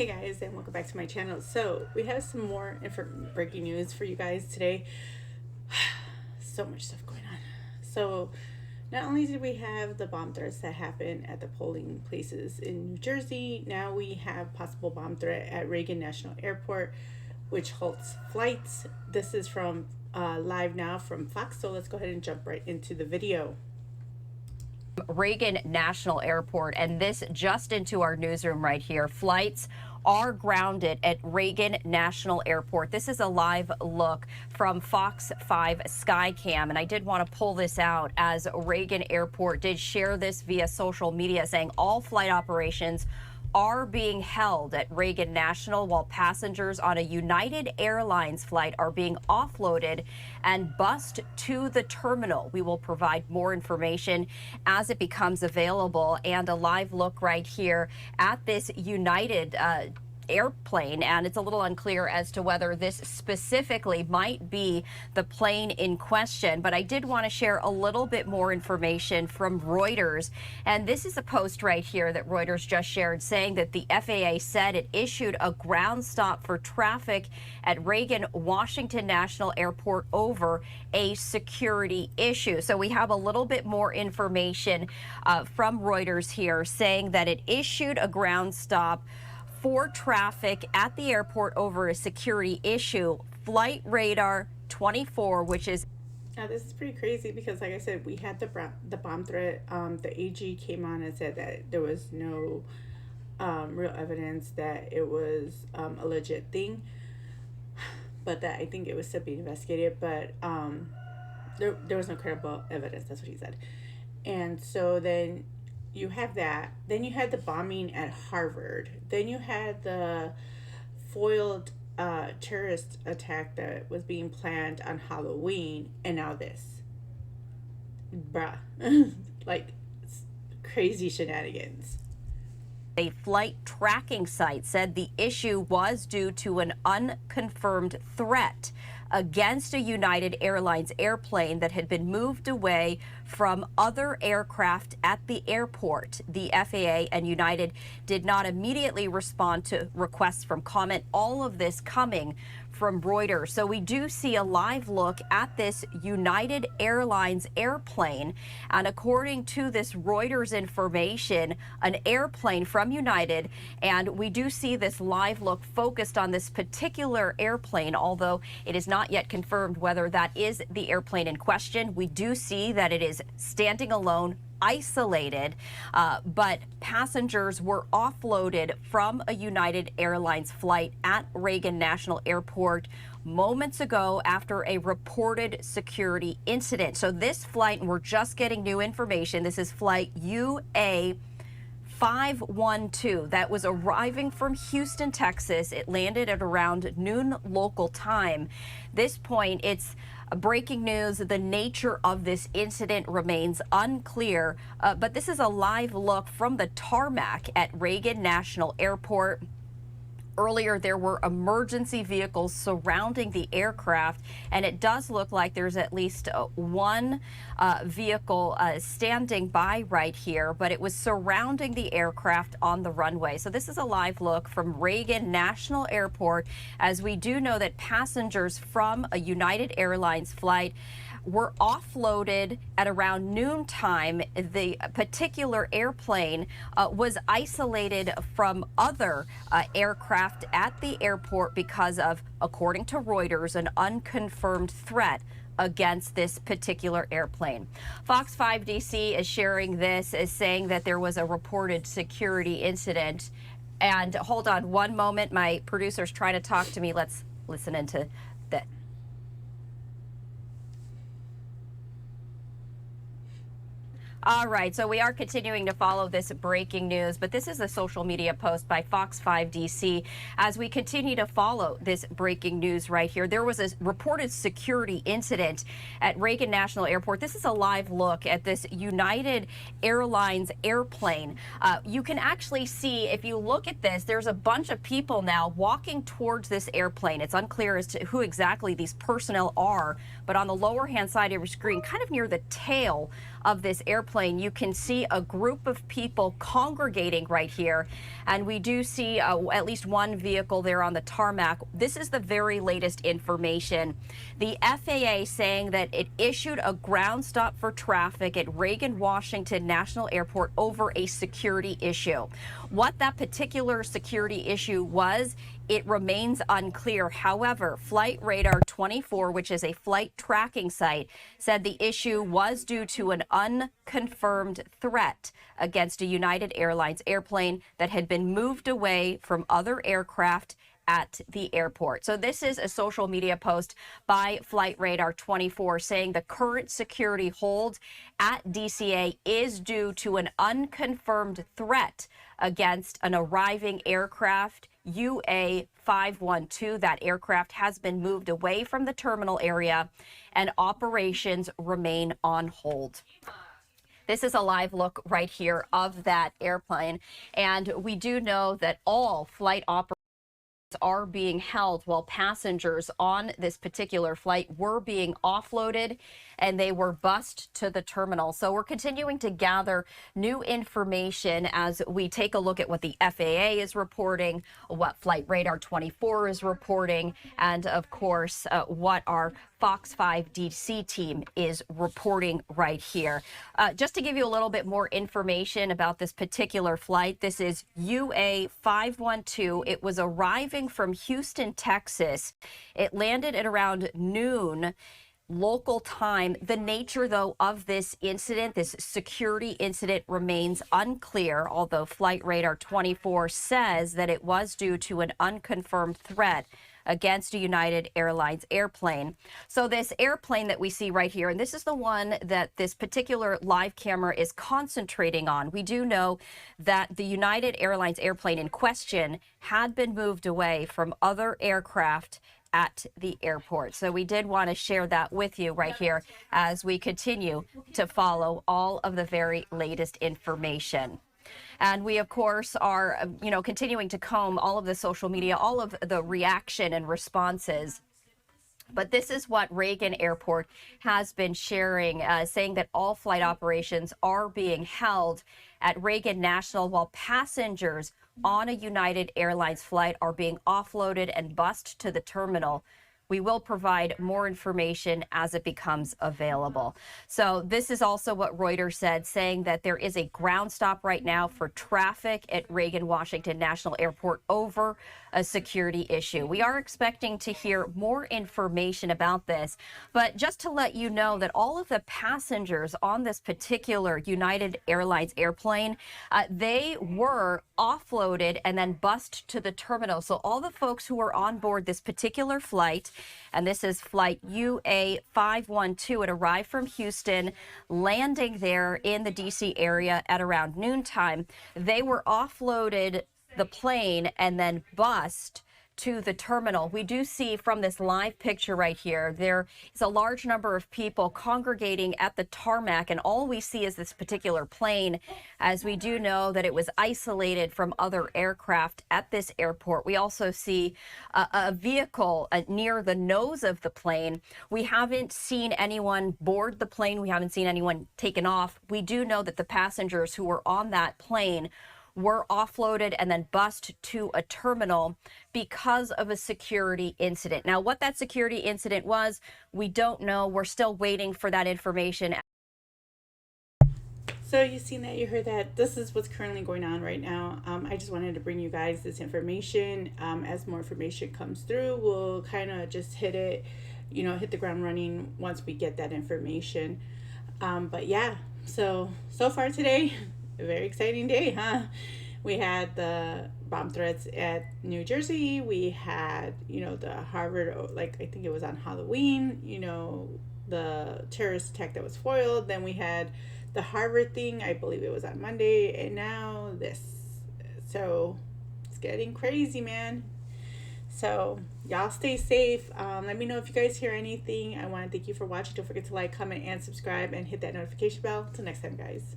Hey guys, and welcome back to my channel. So we have some more breaking news for you guys today. So much stuff going on. So not only did we have the bomb threats that happened at the polling places in New Jersey, now we have possible bomb threat at Reagan National Airport, which halts flights. This is from live now from Fox, so let's go ahead and jump right into the video. Reagan National Airport, and this just into our newsroom right here. Flights are grounded at Reagan National Airport. This is a live look from Fox 5 Skycam, and I did want to pull this out as Reagan Airport did share this via social media, saying all flight operations are being held at Reagan National while passengers on a United Airlines flight are being offloaded and bused to the terminal. We will provide more information as it becomes available, and a live look right here at this United airplane, and it's a little unclear as to whether this specifically might be the plane in question, but I did want to share a little bit more information from Reuters, and this is a post right here that Reuters just shared saying that the FAA said it issued a ground stop for traffic at Reagan Washington National Airport over a security issue. So we have a little bit more information from Reuters here saying that it issued a ground stop for traffic at the airport over a security issue. Flight radar 24, which is... Now this is pretty crazy because, like I said, we had the bomb threat. The AG came on and said that there was no real evidence that it was a legit thing, but that I think it was still being investigated. But there was no credible evidence. That's what he said. And so then you have that. Then you had the bombing at Harvard. Then you had the foiled terrorist attack that was being planned on Halloween, and now this. Bruh. Like, crazy shenanigans. A flight tracking site said the issue was due to an unconfirmed threat against a United Airlines airplane that had been moved away from other aircraft at the airport. The FAA and United did not immediately respond to requests from comment. All of this coming from Reuters. So we do see a live look at this United Airlines airplane. And according to this Reuters information, an airplane from United, and we do see this live look focused on this particular airplane, although it is not yet confirmed whether that is the airplane in question. We do see that it is standing alone, isolated, but passengers were offloaded from a United Airlines flight at Reagan National Airport moments ago after a reported security incident. So this flight, and we're just getting new information, this is flight UA 512 that was arriving from Houston, Texas. It landed at around noon local time. This point, it's breaking news. The nature of this incident remains unclear, but this is a live look from the tarmac at Reagan National Airport. Earlier, there were emergency vehicles surrounding the aircraft, and it does look like there's at least one vehicle standing by right here, but it was surrounding the aircraft on the runway. So this is a live look from Reagan National Airport, as we do know that passengers from a United Airlines flight were offloaded at around noontime. The particular airplane was isolated from other aircraft at the airport because of, according to Reuters, an unconfirmed threat against this particular airplane. Fox 5 DC is sharing this, is saying that there was a reported security incident. And hold on one moment, my producer's trying to talk to me. Let's listen into that. All right, so we are continuing to follow this breaking news, but this is a social media post by Fox 5 DC. As we continue to follow this breaking news right here, there was a reported security incident at Reagan National Airport. This is a live look at this United Airlines airplane. You can actually see, if you look at this, there's a bunch of people now walking towards this airplane. It's unclear as to who exactly these personnel are, but on the lower hand side of your screen, kind of near the tail of this airplane, you can see a group of people congregating right here. And we do see at least one vehicle there on the tarmac. This is the very latest information. The FAA saying that it issued a ground stop for traffic at Reagan Washington National Airport over a security issue. What that particular security issue was, it remains unclear. However, Flight Radar 24, which is a flight tracking site, said the issue was due to an unconfirmed threat against a United Airlines airplane that had been moved away from other aircraft at the airport. So this is a social media post by Flight Radar 24 saying the current security hold at DCA is due to an unconfirmed threat against an arriving aircraft, UA 512. That aircraft has been moved away from the terminal area and operations remain on hold. This is a live look right here of that airplane. And we do know that all flight operations are being held while passengers on this particular flight were being offloaded and they were bused to the terminal. So we're continuing to gather new information as we take a look at what the FAA is reporting, what Flight Radar 24 is reporting, and of course, what our Fox 5 DC team is reporting right here. Just to give you a little bit more information about this particular flight, this is UA 512. It was arriving from Houston, Texas. It landed at around noon local time. The nature, though, of this incident, this security incident, remains unclear, although Flight Radar 24 says that it was due to an unconfirmed threat against a United Airlines airplane. So this airplane that we see right here, and this is the one that this particular live camera is concentrating on. We do know that the United Airlines airplane in question had been moved away from other aircraft at the airport. So we did want to share that with you right here as we continue to follow all of the very latest information. And we, of course, are, continuing to comb all of the social media, all of the reaction and responses. But this is what Reagan Airport has been sharing, saying that all flight operations are being held at Reagan National while passengers on a United Airlines flight are being offloaded and bused to the terminal. We will provide more information as it becomes available. So this is also what Reuters said, saying that there is a ground stop right now for traffic at Reagan Washington National Airport over a security issue. We are expecting to hear more information about this, but just to let you know that all of the passengers on this particular United Airlines airplane, they were offloaded and then bused to the terminal. So all the folks who were on board this particular flight, and this is flight UA 512. It arrived from Houston, landing there in the DC area at around noontime. They were offloaded the plane and then bused to the terminal. We do see from this live picture right here, there is a large number of people congregating at the tarmac, and all we see is this particular plane, as we do know that it was isolated from other aircraft at this airport. We also see a vehicle near the nose of the plane. We haven't seen anyone board the plane. We haven't seen anyone taken off. We do know that the passengers who were on that plane were offloaded and then bused to a terminal because of a security incident. Now, what that security incident was, we don't know. We're still waiting for that information. So you've seen that, you heard that. This is what's currently going on right now. I just wanted to bring you guys this information. As more information comes through, we'll kind of just hit the ground running once we get that information. But yeah, so far today, a very exciting day, huh? We had the bomb threats at New Jersey. We had, the Harvard, I think it was on Halloween, the terrorist attack that was foiled. Then we had the Harvard thing, I believe it was on Monday, and now this. So it's getting crazy, man. So y'all stay safe. Let me know if you guys hear anything. I want to thank you for watching. Don't forget to like, comment, and subscribe, and hit that notification bell. Till next time, guys.